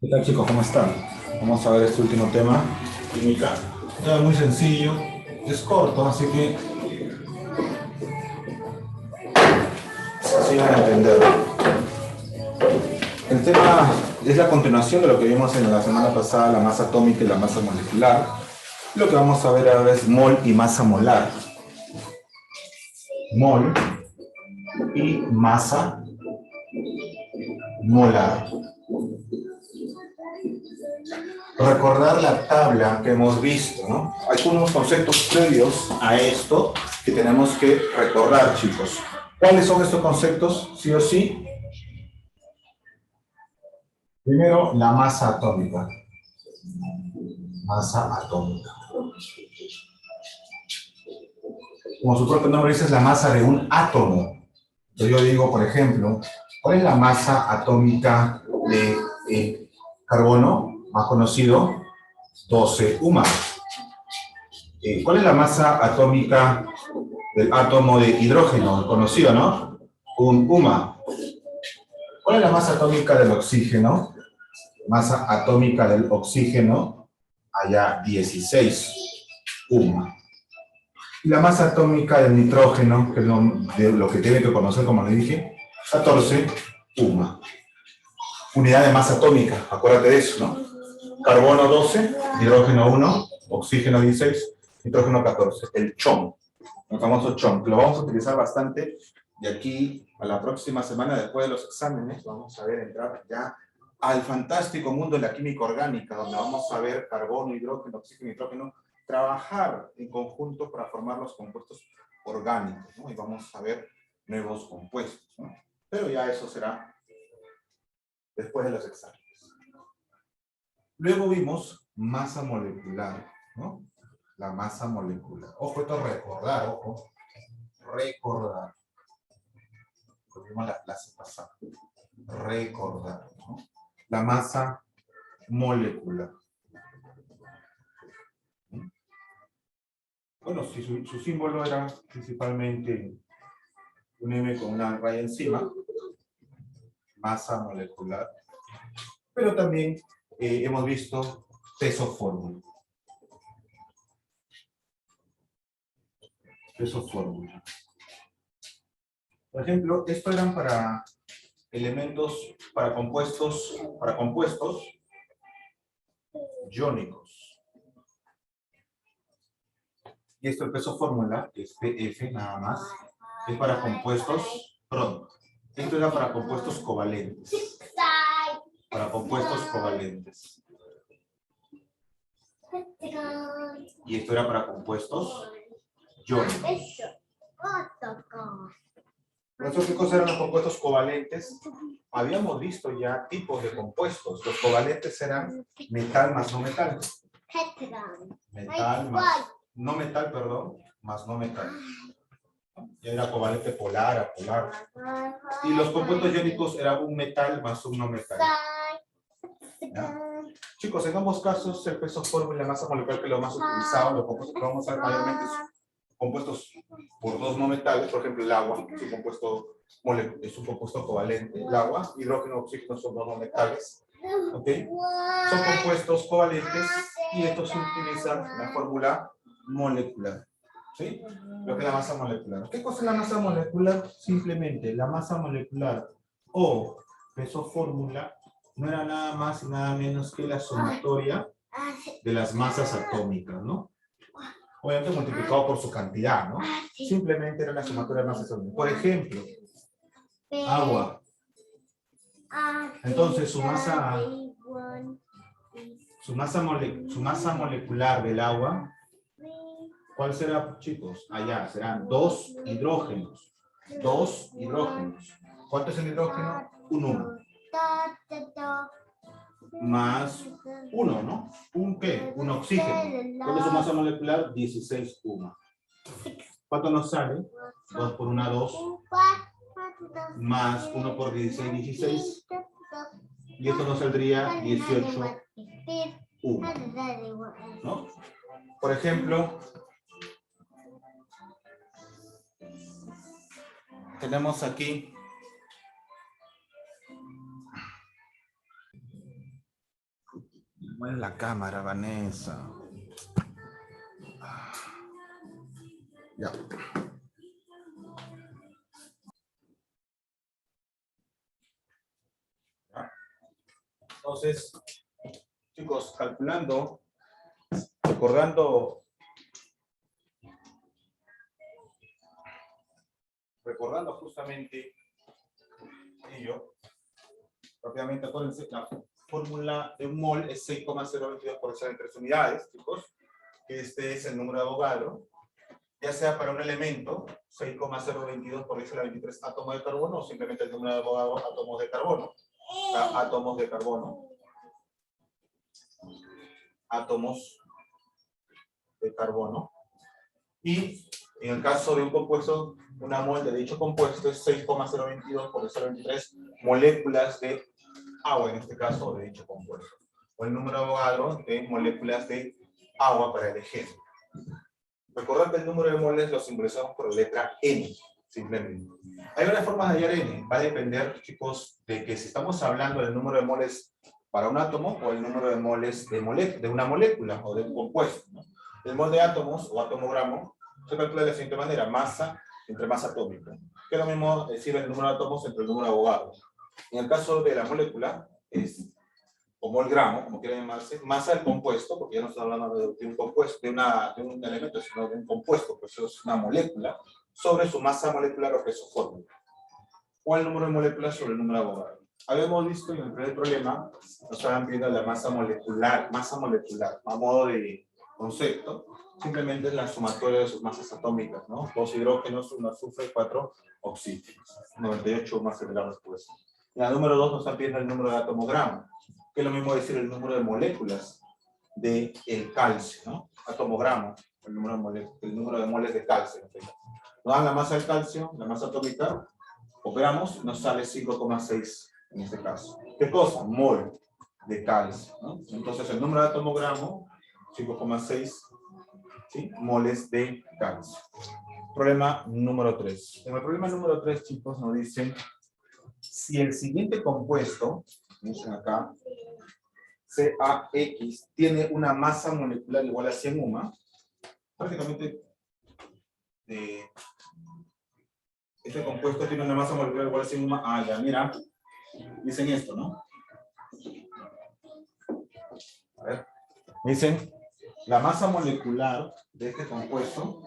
¿Qué tal, chicos? ¿Cómo están? Vamos a ver este último tema, química. Un tema muy sencillo, es corto, así que sencillo de entender. El tema es la continuación de lo que vimos en la semana pasada, la masa atómica y la masa molecular. Lo que vamos a ver ahora es mol y masa molar. Mol y masa molar. Recordar la tabla que hemos visto, ¿no? Hay unos conceptos previos a esto que tenemos que recordar, chicos. ¿Cuáles son estos conceptos? Sí o sí. Primero, la masa atómica. Masa atómica. Como su propio nombre dice, es la masa de un átomo. Entonces yo digo, por ejemplo, ¿cuál es la masa atómica de carbono, más conocido? 12 UMA. ¿Cuál es la masa atómica del átomo de hidrógeno? Conocido, ¿no? Un UMA. ¿Cuál es la masa atómica del oxígeno? Masa atómica del oxígeno, allá 16 UMA. Y la masa atómica del nitrógeno, que es lo que tiene que conocer, como le dije, 14 UMA. Unidad de masa atómica, acuérdate de eso, ¿no? Carbono 12, hidrógeno 1, oxígeno 16, nitrógeno 14, el CHOM, el famoso CHOM, que lo vamos a utilizar bastante de aquí a la próxima semana, después de los exámenes, vamos a ver entrar ya al fantástico mundo de la química orgánica, donde vamos a ver carbono, hidrógeno, oxígeno, nitrógeno, trabajar en conjunto para formar los compuestos orgánicos, ¿no? Y vamos a ver nuevos compuestos, ¿no? Pero ya eso será después de los exámenes. Luego vimos masa molecular, ¿no? La masa molecular. Ojo, esto es recordar, ojo. Recordar. Lo vimos la clase pasada. Recordar, ¿no? La masa molecular. Bueno, si su símbolo era principalmente un M con una raya encima, masa molecular, pero también hemos visto peso fórmula. Peso fórmula. Por ejemplo, esto eran para elementos, para compuestos iónicos. Y esto el peso fórmula, que es PF nada más, es para compuestos, perdón, esto era para compuestos covalentes. Para compuestos covalentes. Y esto era para compuestos iónicos. Por eso, ¿qué cosas eran los compuestos covalentes? Habíamos visto ya tipos de compuestos. Los covalentes eran metal más no metal. Metal más, no metal, perdón, más no metal. Ya era covalente polar, apolar. Y los compuestos iónicos eran un metal más un no metal. ¿Ya? Chicos, en ambos casos, el peso fórmula y la masa molecular, que es lo más utilizado, los compuestos que vamos a ver mayormente son compuestos por dos no metales, por ejemplo, el agua es un compuesto covalente, el agua, hidrógeno, oxígeno son dos no metales, ¿ok? Son compuestos covalentes y estos se utilizan en la fórmula molecular, ¿sí? Lo que es la masa molecular. ¿Qué cosa es la masa molecular? Simplemente la masa molecular o peso fórmula no era nada más y nada menos que la sumatoria de las masas atómicas, ¿no? Obviamente multiplicado por su cantidad, ¿no? Simplemente era la sumatoria de masas atómicas. Por ejemplo, agua. Entonces su masa molecular del agua, ¿cuál será, chicos? Allá serán dos hidrógenos. Dos hidrógenos. ¿Cuánto es el hidrógeno? Un 1. Más 1, ¿no? ¿Un qué? Un oxígeno. ¿Cuál es su masa molecular? 16 UMA. ¿Cuánto nos sale? 2 por 1, 2. Más 1 por 16, 16. Y esto nos saldría 18 UMA. ¿No? Por ejemplo, tenemos aquí Mueve la cámara, Vanessa. Ya. Entonces, chicos, calculando, recordando justamente ello, rápidamente acuérdense, la fórmula de un mol es 6,022 por exponencial en 3 unidades, chicos. Este es el número de Avogadro, ya sea para un elemento, 6,022 por 10 a la 23 átomos de carbono, o simplemente el número de Avogadro, átomos de carbono. Átomos de carbono. Átomos de carbono. Y en el caso de un compuesto, una mol de dicho compuesto es 6,022 por 10 a la 23 moléculas de agua, en este caso, de dicho compuesto. O el número de Avogadro de moléculas de agua para el ejemplo. Recordad que el número de moles lo simbolizamos por la letra N, simplemente. Hay varias formas de hallar N. Va a depender, chicos, de que si estamos hablando del número de moles para un átomo o el número de moles de una molécula o de un compuesto, ¿no? El mol de átomos o atomogramo se calcula de la siguiente manera: masa entre masa atómica. Que es lo mismo decir el número de átomos entre el número de Avogadro. En el caso de la molécula, es, o mol gramo, como quiera llamarse, masa del compuesto, porque ya no estamos hablando de un compuesto, de un elemento, sino de un compuesto, pues eso es una molécula, sobre su masa molecular o que es su fórmula. O el número de moléculas sobre el número de Avogadro. Habíamos visto en el primer problema, nos estaban pidiendo la masa molecular, a modo de concepto, simplemente es la sumatoria de sus masas atómicas, ¿no? 2 hidrógenos, 1 azufre y 4 oxígenos. 98 más de la respuesta. En la número 2 nos están pidiendo el número de atomogramo, que es lo mismo decir el número de moléculas del calcio, ¿no? Atomogramo, el número de moles de calcio. Nos dan la masa del calcio, la masa atómica, operamos, nos sale 5,6 en este caso. ¿Qué cosa? Mol de calcio, ¿no? Entonces el número de atomogramo, 5,6, ¿sí? Moles de calcio. Problema número 3. En el problema número 3, chicos, nos dicen si el siguiente compuesto, dicen acá, CaX, tiene una masa molecular igual a 100 UMA, prácticamente este compuesto tiene una masa molecular igual a 100 UMA. Ah, ya, mira, dicen esto, ¿no? A ver, dicen, la masa molecular de este compuesto,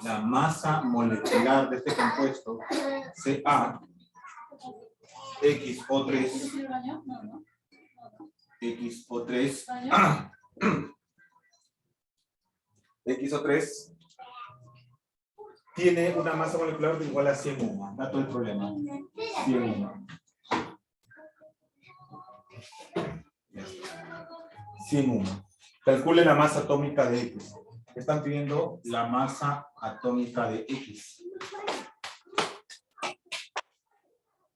la masa molecular de este compuesto, Ca, XO3, XO3, tiene una masa molecular de igual a 100 UMA. Dato del problema. 100 UMA. 100 UMA. Calcule la masa atómica de X. Están pidiendo la masa atómica de X.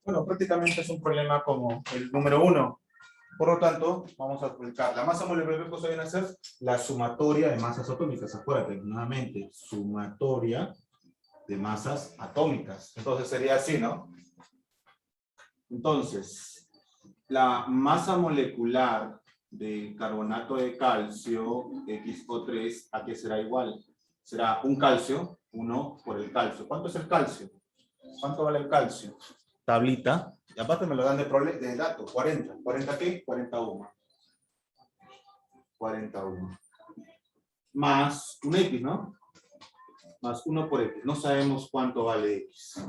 Bueno, prácticamente es un problema como el número 1. Por lo tanto, vamos a aplicar la masa molecular. ¿Qué cosa viene a ser? La sumatoria de masas atómicas. Acuérdate, nuevamente, sumatoria de masas atómicas. Entonces sería así, ¿no? Entonces, la masa molecular de carbonato de calcio, XO3, ¿a qué será igual? Será un calcio, 1 por el calcio. ¿Cuánto es el calcio? ¿Cuánto vale el calcio? Tablita. Y aparte me lo dan de dato, 40. ¿40 qué? 41. 41. Más un X, ¿no? Más 1 por X. No sabemos cuánto vale X.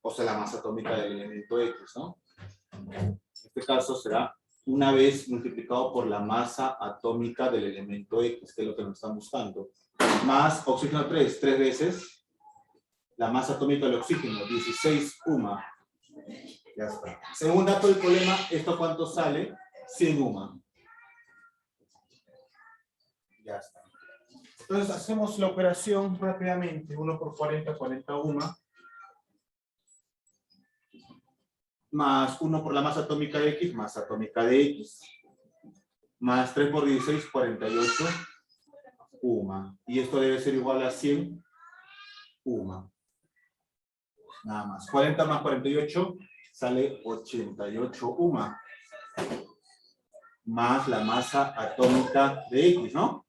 O sea, la masa atómica del elemento X, ¿no? En este caso será una vez multiplicado por la masa atómica del elemento X, que es lo que nos están buscando. Más oxígeno 3 veces la masa atómica del oxígeno, 16 UMA. Ya está. Según dato del problema, ¿esto cuánto sale? 100 UMA. Ya está. Entonces hacemos la operación rápidamente. 1 por 40, 40 UMA. Más 1 por la masa atómica de X, masa atómica de X. Más 3 por 16, 48 UMA. Y esto debe ser igual a 100 UMA. Nada más. 40 más 48, sale 88 UMA. Más la masa atómica de X, ¿no?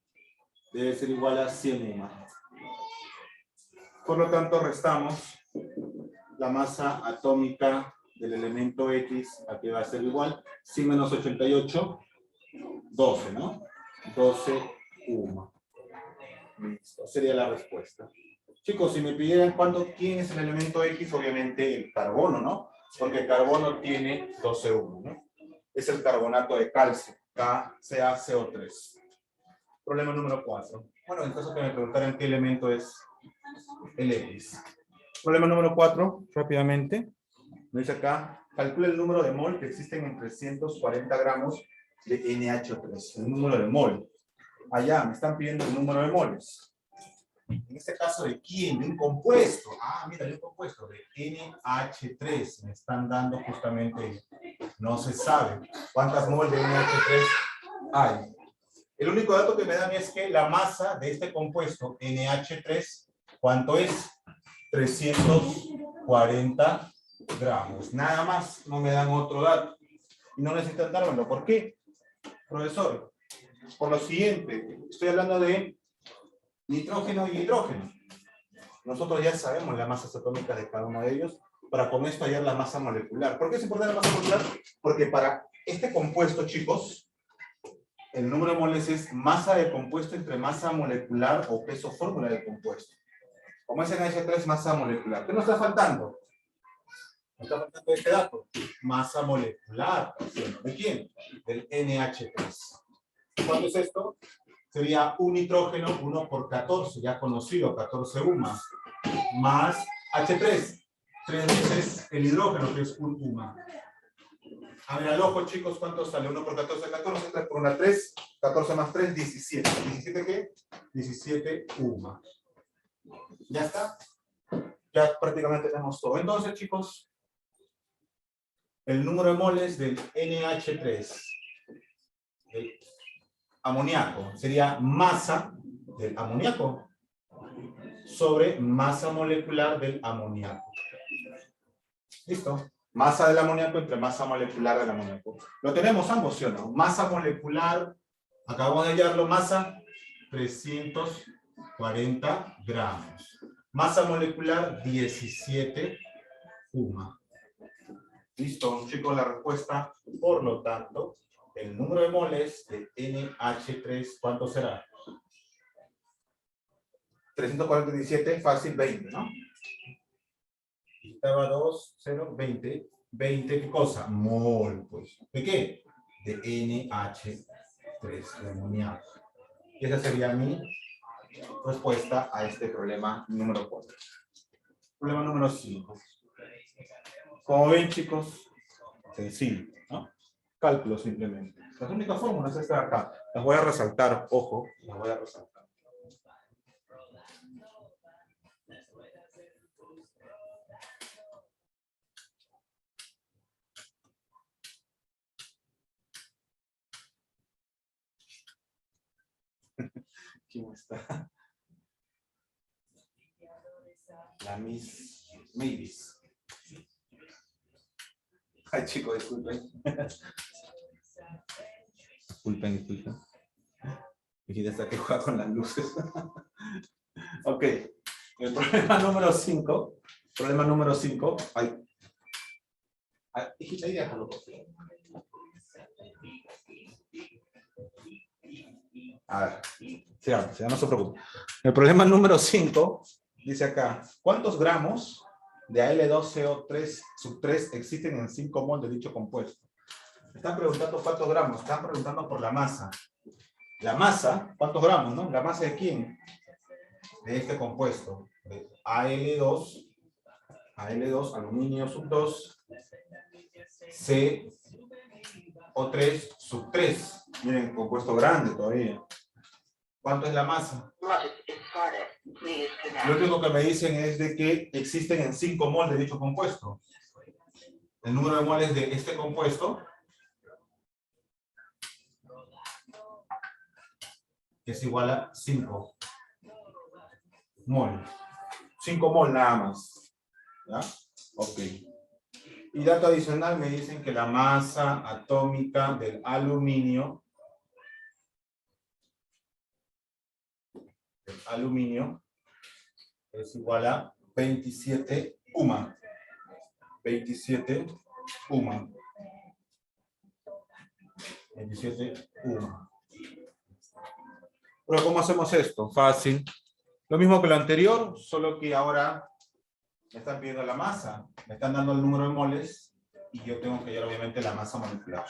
Debe ser igual a 100 UMA. Por lo tanto, restamos la masa atómica del elemento X, a que va a ser igual, 100 menos 88, 12, ¿no? 12 UMA. Listo, sería la respuesta. Chicos, si me pidieran quién es el elemento X, obviamente el carbono, ¿no? Porque el carbono tiene 12 UMA, ¿no? Es el carbonato de calcio, KCaCO3. Problema número 4. Bueno, en caso que me preguntaran qué elemento es el X. Problema número 4, rápidamente. Me dice acá, calcula el número de mol que existen en 340 gramos de NH3. El número de mol. Allá me están pidiendo el número de moles. En este caso, ¿de quién? De un compuesto. Ah, mira, de un compuesto de NH3. Me están dando justamente, no se sabe cuántas moles de NH3 hay. El único dato que me dan es que la masa de este compuesto, NH3, ¿cuánto es? 340 gramos. Nada más, no me dan otro dato. Y no necesitan dármelo. ¿Por qué, profesor? Por lo siguiente, estoy hablando de nitrógeno y hidrógeno. Nosotros ya sabemos las masas atómicas de cada uno de ellos, para con esto hallar la masa molecular. ¿Por qué es importante la masa molecular? Porque para este compuesto, chicos, el número de moles es masa de compuesto entre masa molecular o peso fórmula del compuesto. Como es NH3, masa molecular. ¿Qué nos está faltando? Nos está faltando este dato. Masa molecular. ¿De quién? Del NH3. ¿Cuánto es esto? Sería un nitrógeno, 1 por 14, ya conocido, 14 UMA, más H3, 3 veces el hidrógeno, que es un UMA. A ver, al ojo, chicos, ¿cuánto sale? 1 por 14, 14, 3 por 1, 3, 14 más 3, 17. ¿17 qué? 17 UMA. ¿Ya está? Ya prácticamente tenemos todo. Entonces, chicos, el número de moles del NH3, el amoníaco, sería masa del amoníaco sobre masa molecular del amoníaco. ¿Listo? Masa del amoníaco entre masa molecular del amoníaco. Lo tenemos ambos, ¿sí o no? Masa molecular, acabamos de hallarlo, masa 340 gramos. Masa molecular 17 UMA. ¿Listo, chicos? La respuesta, por lo tanto, el número de moles de NH3, ¿cuánto será? 347, fácil, 20, ¿no? Estaba 2, 0, 20. 20, ¿qué cosa? Mol, pues. ¿De qué? De NH3, de amoníaco. Y esa sería mi respuesta a este problema número 4. Problema número 5. Como ven, chicos, sencillo, ¿no? Cálculo simplemente. Las únicas fórmulas están acá. Las voy a resaltar, ojo, las voy a resaltar. ¿Quién está? La Miss Mavis. Ay, chicos, disculpen. Disculpen. Mijita está que juega con las luces. Ok. El problema número 5. Problema número 5. Ay. Hijita, ahí déjalo. A ver. Sigamos, ya no se preocupe. El problema número 5 dice acá: ¿cuántos gramos de Al2CO3 sub 3 existen en 5 mol de dicho compuesto? Están preguntando cuántos gramos, están preguntando por la masa. La masa, ¿cuántos gramos, no? ¿La masa de quién? De este compuesto. De Al2, aluminio sub 2, CO3 sub 3. Miren, compuesto grande todavía. ¿Cuánto es la masa? Lo único que me dicen es de que existen en 5 mol de dicho compuesto. El número de moles de este compuesto es igual a 5 mol. 5 mol nada más. ¿Ya? Ok. Y dato adicional, me dicen que la masa atómica del aluminio es igual a 27 UMA. 27 UMA. 27 UMA. Pero ¿cómo hacemos esto? Fácil. Lo mismo que lo anterior, solo que ahora me están pidiendo la masa. Me están dando el número de moles y yo tengo que hallar obviamente la masa molecular.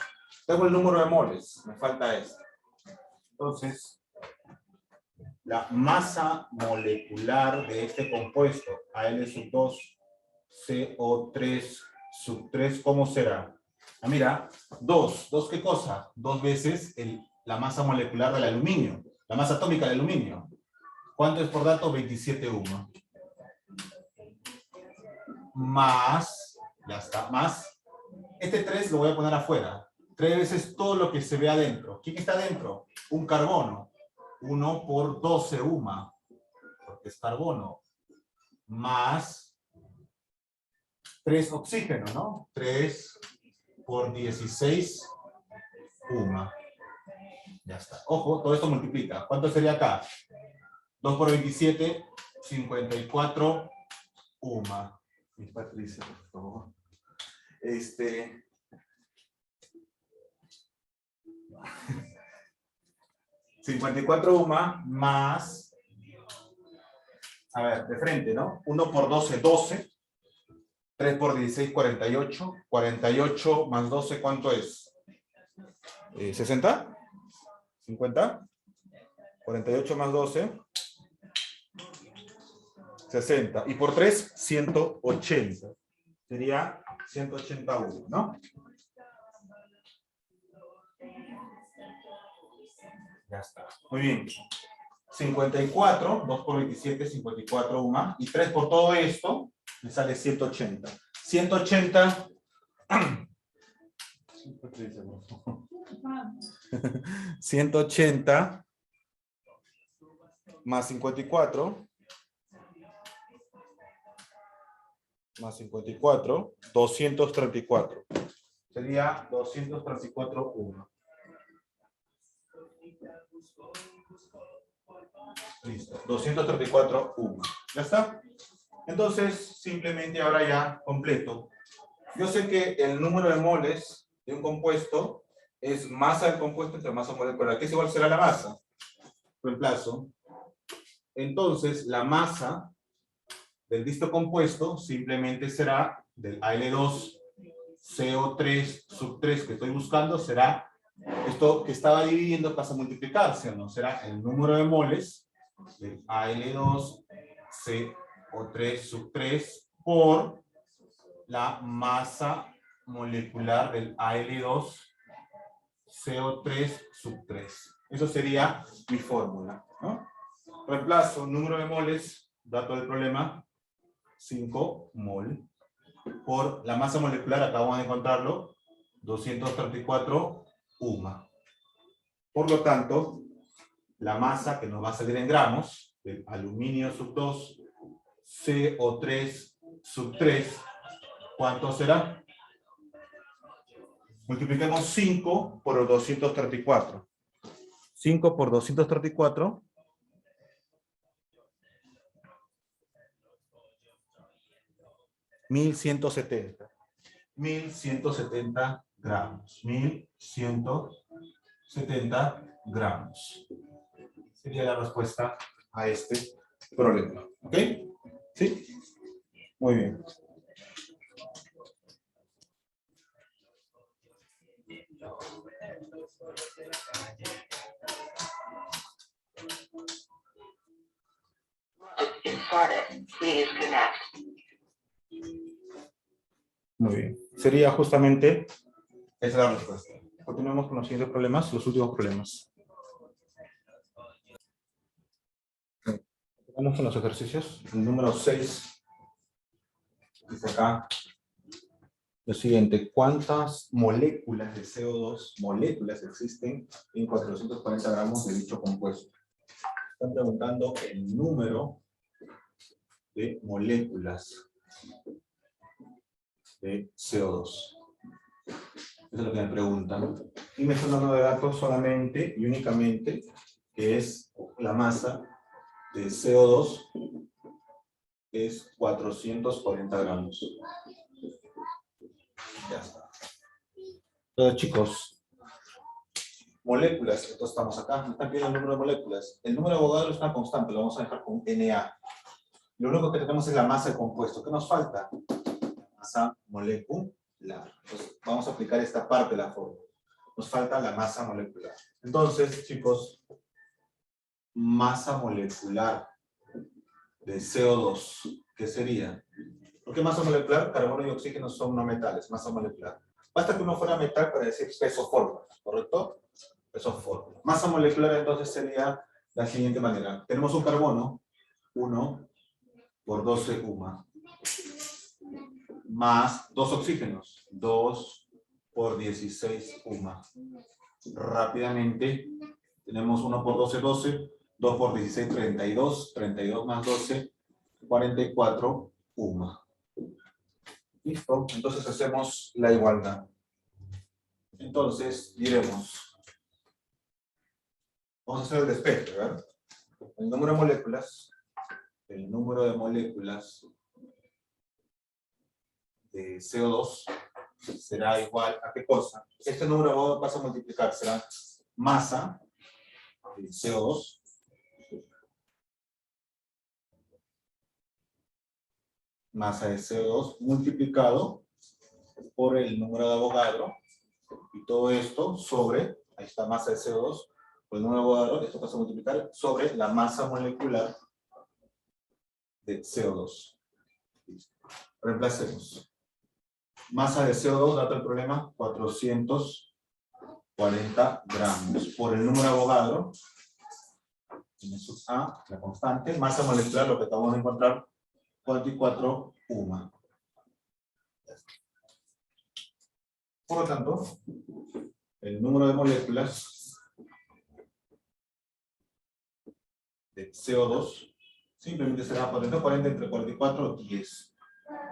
Tengo el número de moles, me falta esto. Entonces, la masa molecular de este compuesto, Al2CO3, ¿cómo será? Ah, mira, 2 ¿qué cosa? 2 veces la masa molecular del aluminio, la masa atómica del aluminio. ¿Cuánto es por dato? 27 UMA. Más, ya está, más. Este 3 lo voy a poner afuera. 3 veces todo lo que se ve adentro. ¿Quién está adentro? Un carbono. 1 por 12 UMA, porque es carbono. Más 3 oxígeno, ¿no? 3 por 16 UMA. Ya está. Ojo, todo esto multiplica. ¿Cuánto sería acá? 2 por 27, 54 UMA. Mi Patricia, por favor. 54 UMA más, a ver, de frente, ¿no? 1 por 12, 12. 3 por 16, 48. 48 más 12, ¿cuánto es? ¿60? ¿50? 48 más 12. 60. Y por 3, 180. Sería 181, ¿no? Ya está. Muy bien. 54, 2 por 27, 54 UMA. Y 3 por todo esto, me sale 180. 180. 180 más 54 más 54, 234. Sería 234 UMA. Listo, 234 UMA. ¿Ya está? Entonces, simplemente ahora ya completo. Yo sé que el número de moles de un compuesto es masa del compuesto entre masa molecular. ¿Qué es igual será la masa? Reemplazo. Entonces, la masa del visto compuesto simplemente será del Al2CO3 sub 3 que estoy buscando, será esto que estaba dividiendo pasa a multiplicarse, ¿no? Será el número de moles del Al2CO3 sub 3 por la masa molecular del Al2CO3 sub 3. Eso sería mi fórmula, ¿no? Reemplazo número de moles, dato del problema, 5 mol, por la masa molecular, acabamos de encontrarlo, 234 UMA. Por lo tanto, la masa que nos va a salir en gramos, del aluminio sub 2, CO3 sub 3, ¿cuánto será? Multipliquemos 5 por 234. 5 por 234. 1170. 1170 gramos. 1170 gramos. Sería la respuesta a este problema. ¿Ok? ¿Sí? Muy bien. Muy bien. Sería justamente esa la respuesta. Continuamos con los siguientes problemas, los últimos problemas. Vamos con los ejercicios. El número 6. Dice acá lo siguiente. ¿Cuántas moléculas de CO2, moléculas existen en 440 gramos de dicho compuesto? Están preguntando el número de moléculas. de CO2. Eso es lo que me preguntan. Y me están dando de datos solamente y únicamente que es la masa de CO2 es 440 gramos. Ya está. Entonces, chicos, moléculas, entonces estamos acá, me están pidiendo el número de moléculas. El número de Avogadro es una constante, lo vamos a dejar con Na. Lo único que tenemos es la masa del compuesto. ¿Qué nos falta? Masa molecular. Entonces, vamos a aplicar esta parte de la fórmula. Nos falta la masa molecular. Entonces, chicos, masa molecular de CO2, ¿qué sería? ¿Por qué masa molecular? Carbono y oxígeno son no metales, masa molecular. Basta que uno fuera metal para decir peso fórmula, ¿correcto? Peso fórmula. Masa molecular entonces sería la siguiente manera. Tenemos un carbono, 1 por 12 UMA, más 2 oxígenos, 2 por 16 UMA. Rápidamente, tenemos 1 por 12, 12, 2 por 16, 32, 32 más 12, 44 UMA. ¿Listo? Entonces hacemos la igualdad. Entonces, diremos, vamos a hacer el despeje, ¿verdad? El número de moléculas de CO2 será igual a ¿qué cosa? Este número vas a multiplicar, será masa de CO2 multiplicado por el número de Avogadro, y todo esto sobre, ahí está masa de CO2, por el número de Avogadro, esto pasa a multiplicar sobre la masa molecular de CO2. Reemplacemos. Masa de CO2, dato del problema, 440 gramos. Por el número de Avogadro, A, la constante, masa molecular, lo que acabamos de encontrar, 44 UMA. Por lo tanto, el número de moléculas de CO2 simplemente será 440 entre 44, 10.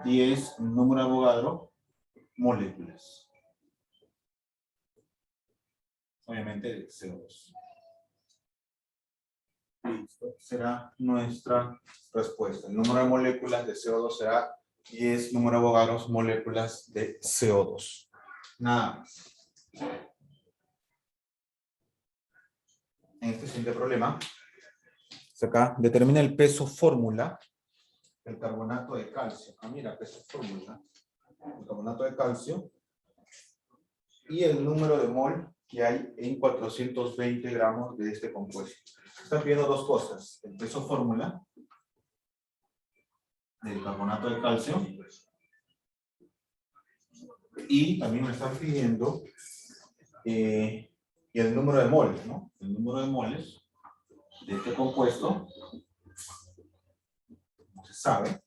10, número de Avogadro, moléculas. Obviamente de CO2. Listo. Será nuestra respuesta. El número de moléculas de CO2 será 10 número de Avogadro, moléculas de CO2. Nada más. En este siguiente problema, acá determina el peso fórmula del carbonato de calcio. Ah, mira, peso fórmula. El carbonato de calcio y el número de mol que hay en 420 gramos de este compuesto. Están pidiendo dos cosas: el peso fórmula del carbonato de calcio y también me están pidiendo el número de moles, ¿no? El número de moles de este compuesto no se sabe,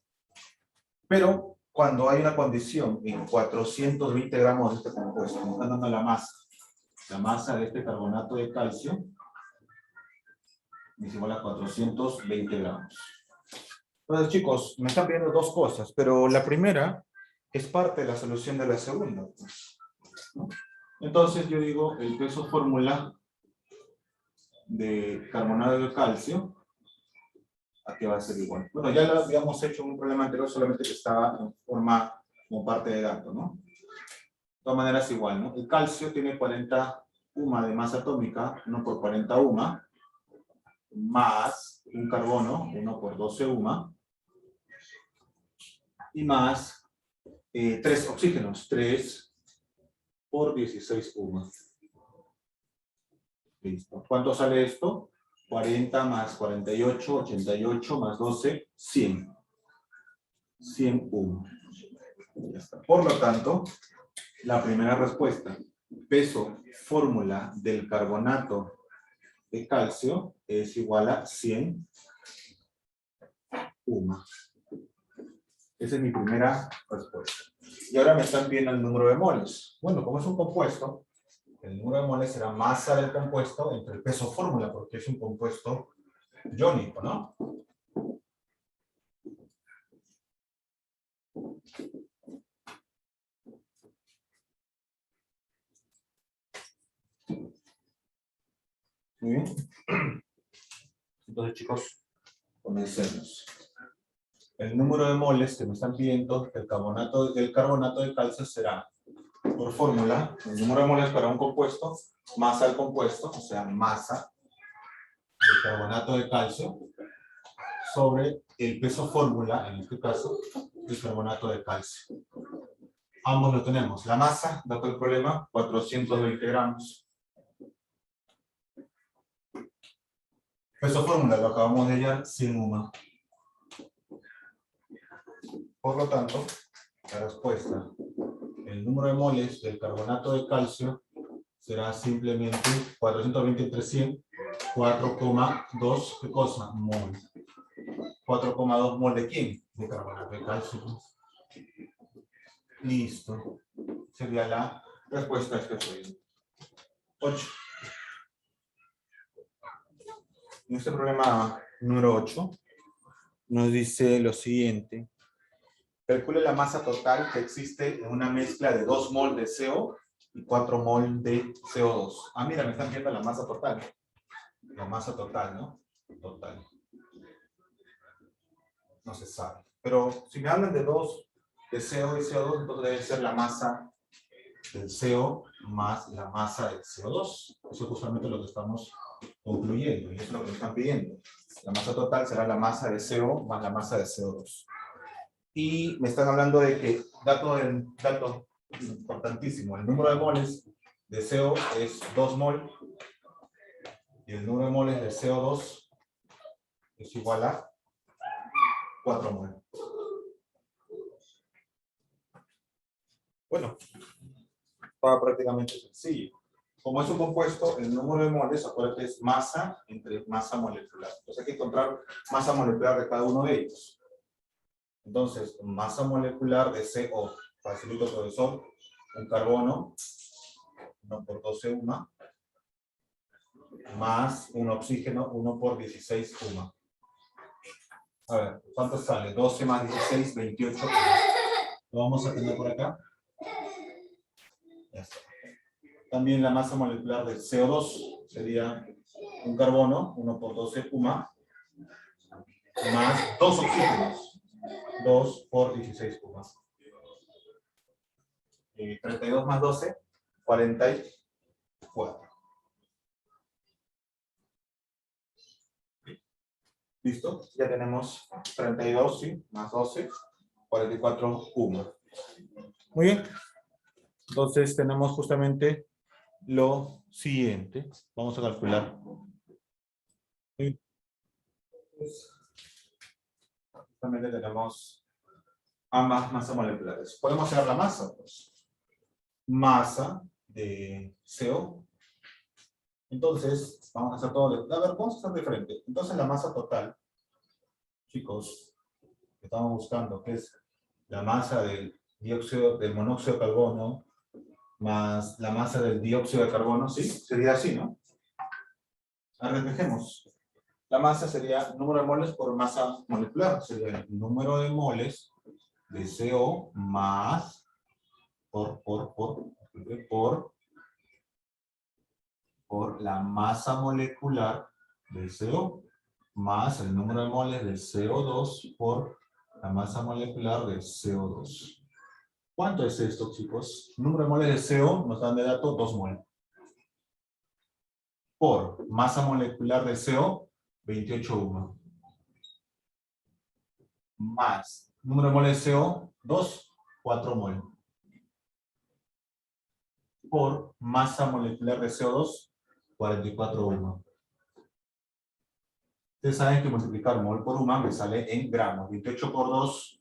pero cuando hay una condición en 420 gramos de este compuesto, nos están dando la masa de este carbonato de calcio es igual a 420 gramos. Entonces, chicos, me están pidiendo dos cosas, pero la primera es parte de la solución de la segunda, ¿no? Entonces yo digo el peso fórmula de carbonato de calcio, ¿a qué va a ser igual? Bueno, ya lo habíamos hecho en un problema anterior, solamente que estaba en forma como parte de dato, ¿no? De todas maneras igual, ¿no? El calcio tiene 40 UMA de masa atómica, 1 por 40 UMA, más un carbono, 1 por 12 UMA, y más 3 oxígenos, 3 por 16 UMA. Listo. ¿Cuánto sale esto? 40 más 48, 88 más 12, 100. 100 UMA. Ya está. Por lo tanto, la primera respuesta, peso fórmula del carbonato de calcio es igual a 100 UMA. Esa es mi primera respuesta. Y ahora me están pidiendo el número de moles. Bueno, como es un compuesto, el número de moles será masa del compuesto entre el peso fórmula, porque es un compuesto iónico, ¿no? Muy bien. Entonces, chicos, comencemos. El número de moles que me están pidiendo del carbonato de calcio será, por fórmula, el número de moles para un compuesto, masa del compuesto, o sea, masa del carbonato de calcio, sobre el peso fórmula, en este caso, del carbonato de calcio. Ambos lo tenemos. La masa, dato el problema, 420 gramos. Peso fórmula, lo acabamos de hallar, 100 UMA. Por lo tanto, la respuesta, el número de moles del carbonato de calcio será simplemente 420 entre 100, 4,2, ¿qué cosa? Mol. 4,2 mol ¿de quién? De carbonato de calcio. Listo. Sería la respuesta a este problema. 8. En este problema número 8 nos dice lo siguiente. Calcule la masa total que existe en una mezcla de 2 mol de CO y 4 mol de CO2. Ah, mira, me están viendo la masa total. La masa total, ¿no? Total. No se sabe. Pero si me hablan de 2 de CO y CO2, entonces debe ser la masa del CO más la masa del CO2. Eso es justamente lo que estamos concluyendo. Y eso es lo que me están pidiendo. La masa total será la masa de CO más la masa de CO2. Y me están hablando de que, dato importantísimo, el número de moles de CO es 2 mol y el número de moles de CO2 es igual a 4 mol. Bueno, estaba prácticamente sencillo. Como es un compuesto, el número de moles, acuérdate, es masa entre masa molecular. Entonces hay que encontrar masa molecular de cada uno de ellos. Entonces, masa molecular de CO, facilito profesor, un carbono, 1 por 12 UMA, más un oxígeno, 1 por 16 UMA. A ver, ¿cuánto sale? 12 más 16, 28 UMA. Lo vamos a tener por acá. Ya está. También la masa molecular del CO2 sería un carbono, 1 por 12 UMA, más 2 oxígenos, 2 por 16 UMA. 32 más 12, 44. ¿Listo? Ya tenemos 32, ¿sí? Más 12, 44 UMA. Muy bien. Entonces tenemos justamente lo siguiente. Vamos a calcular. Justamente tenemos ambas masas moleculares. ¿Podemos hacer la masa? Pues masa de CO. Entonces, vamos a hacer todo. A ver, vamos a hacer diferente. Entonces, la masa total, chicos, que estamos buscando, que es la masa del monóxido de carbono más la masa del dióxido de carbono, ¿sí? Sería así, ¿no? Ahora reflejemos. La masa sería número de moles por masa molecular. Sería el número de moles de CO más por la masa molecular del CO más el número de moles del CO2 por la masa molecular del CO2. ¿Cuánto es esto, chicos? El número de moles de CO nos dan de dato 2 mol. Por masa molecular de CO, 28 UMA. Más número de moles de CO, 2, 4 mol. Por masa molecular de CO2, 44 UMA. Ustedes saben que multiplicar mol por UMA me sale en gramos. 28 por 2,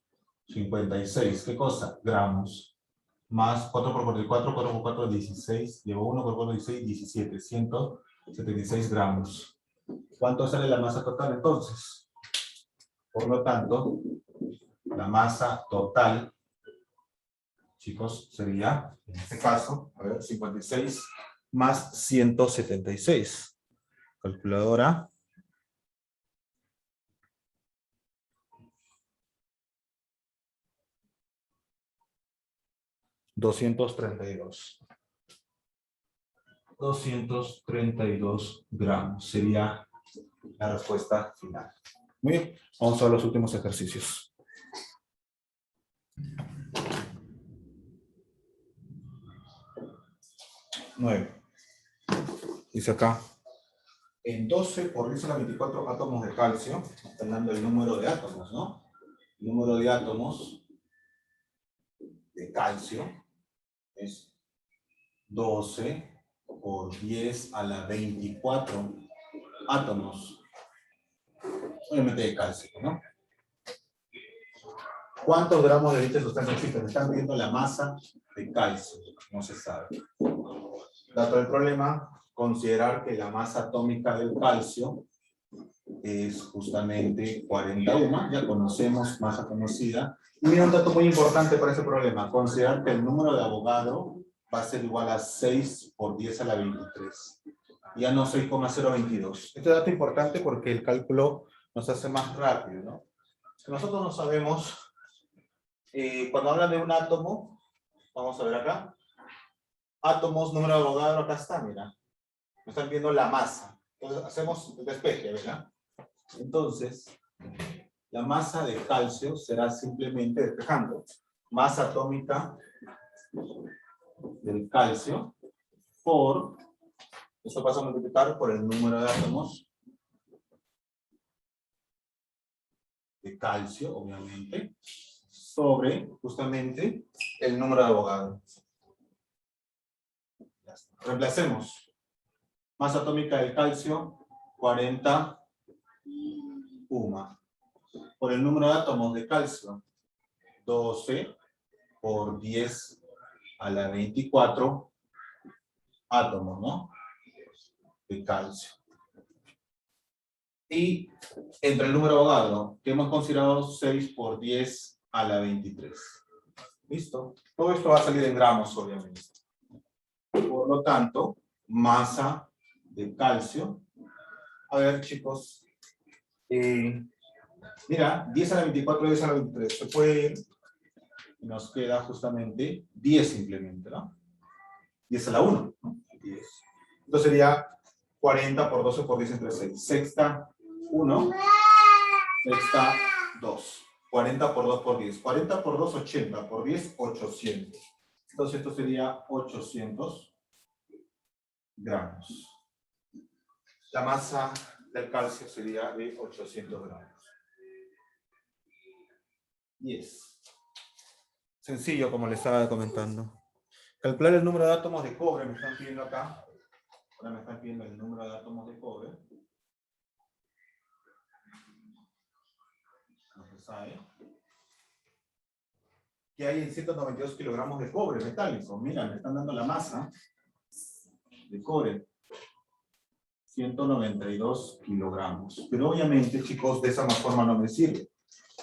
56. ¿Qué cosa? Gramos. Más 4 por 44, 4 por 4, 16. Llevo 1 por 4, 16, 17. 176 gramos. ¿Cuánto sale la masa total entonces? Por lo tanto, la masa total, chicos, sería, en este caso, a ver, 56 más 176. Calculadora. 232. 232 gramos. Sería la respuesta final. Muy bien, vamos a los últimos ejercicios. Nueve. Dice acá, en 12 por 10 a la 24 átomos de calcio, están dando el número de átomos, ¿no? El número de átomos de calcio es 12 por 10 a la 24 átomos, obviamente de calcio, ¿no? ¿Cuántos gramos de dicha sustancia existen? Me están pidiendo la masa de calcio, no se sabe. Dato del problema, considerar que la masa atómica del calcio es justamente 41, ya conocemos, masa conocida. Y mira un dato muy importante para ese problema, considerar que el número de Avogadro va a ser igual a 6 por 10 a la 23. Ya no 6,022. Este dato es importante porque el cálculo nos hace más rápido, ¿no? Si nosotros no sabemos, cuando hablan de un átomo, vamos a ver acá, átomos, número de Avogadro, acá está, mira. Me están viendo la masa. Entonces hacemos el despeje, ¿verdad? Entonces, la masa de calcio será simplemente despejando. Masa atómica del calcio por, esto pasa a multiplicar por el número de átomos de calcio, obviamente, sobre justamente el número de Avogadro. Reemplacemos. Masa atómica del calcio, 40 UMA. Por el número de átomos de calcio, 12 por 10 a la 24 átomos, ¿no? De calcio. Y entre el número de Avogadro, que hemos considerado 6 por 10 a la 23. ¿Listo? Todo esto va a salir en gramos, obviamente. Por lo tanto, masa de calcio. A ver, chicos. Mira, 10 a la 24, 10 a la 23. Se puede ir. Y nos queda justamente 10 simplemente, ¿no? 10 a la 1, ¿no? 10. Entonces sería 40 por 12 por 10 entre 6. Sexta, 1. Sexta, 2. 40 por 2 por 10. 40 por 2, 80. Por 10, 800. Entonces esto sería 800 gramos. La masa del calcio sería de 800 gramos. 10. Sencillo, como les estaba comentando. Calcular el número de átomos de cobre, me están pidiendo acá. Ahora me están pidiendo el número de átomos de cobre. No se sabe. Que hay en 192 kilogramos de cobre metálico. Mira, me están dando la masa de cobre. 192 kilogramos. Pero obviamente, chicos, de esa forma no me sirve.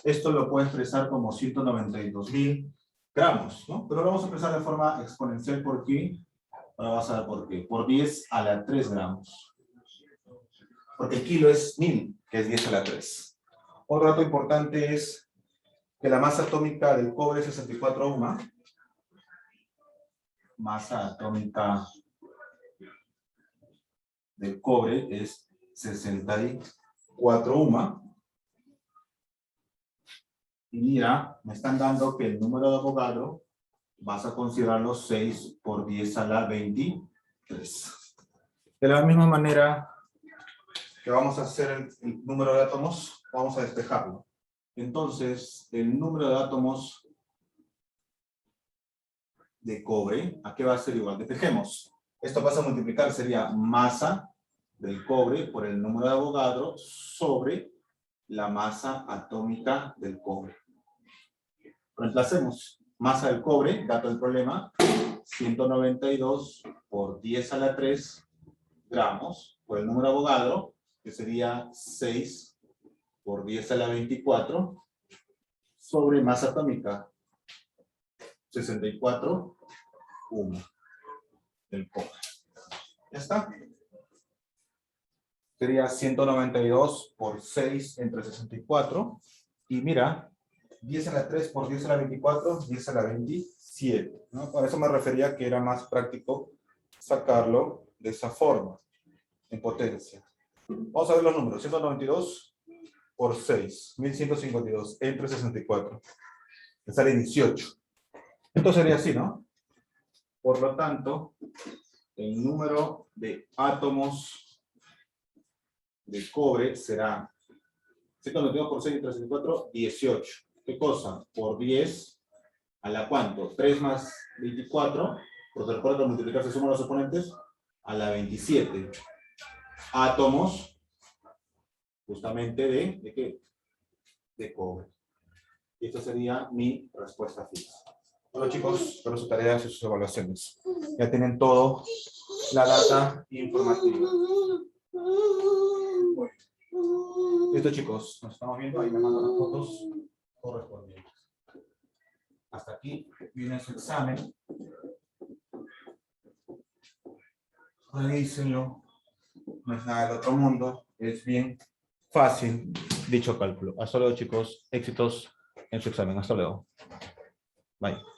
Esto lo puedo expresar como 192.000 gramos, ¿no? Pero lo vamos a expresar de forma exponencial. ¿Por qué? Ahora vas a ver por qué. Por 10 a la 3 gramos. Porque el kilo es 1000, que es 10 a la 3. Otro dato importante es que la masa atómica del cobre es 64 UMA. Masa atómica del cobre es 64 UMA. Y mira, me están dando que el número de Avogadro vas a considerarlo 6 por 10 a la 23. De la misma manera que vamos a hacer el número de átomos, vamos a despejarlo. Entonces, el número de átomos de cobre, ¿a qué va a ser igual? Despejemos. Esto pasa a multiplicar, sería masa del cobre por el número de Avogadro sobre la masa atómica del cobre. Reemplacemos. Masa del cobre, dato del problema, 192 por 10 a la 3 gramos por el número de Avogadro, que sería 6 por 10 a la 24, sobre masa atómica, 64 del cobre. ¿Ya está? Sería 192 por 6 entre 64. Y mira, 10 a la 3 por 10 a la 24, 10 a la 27. ¿No? Por eso me refería que era más práctico sacarlo de esa forma, en potencia. Vamos a ver los números. 192 por 6, 1152, entre 64. Me sale 18. Esto sería así, ¿no? Por lo tanto, el número de átomos de cobre será 192 por 6 entre 64, 18. ¿Qué cosa? Por 10, ¿a la cuánto? 3 más 24, porque recuerda que multiplicar se suman los exponentes, a la 27. Átomos, justamente ¿de qué? De cobre. Y esta sería mi respuesta fija. Bueno, chicos, para sus tareas y sus evaluaciones. Ya tienen todo, la data informativa. Bueno. Listo, chicos, nos estamos viendo. Ahí me mandan las fotos correspondientes. Hasta aquí viene su examen. Revísenlo. No es nada del otro mundo. Es bien fácil dicho cálculo. Hasta luego, chicos. Éxitos en su examen. Hasta luego. Bye.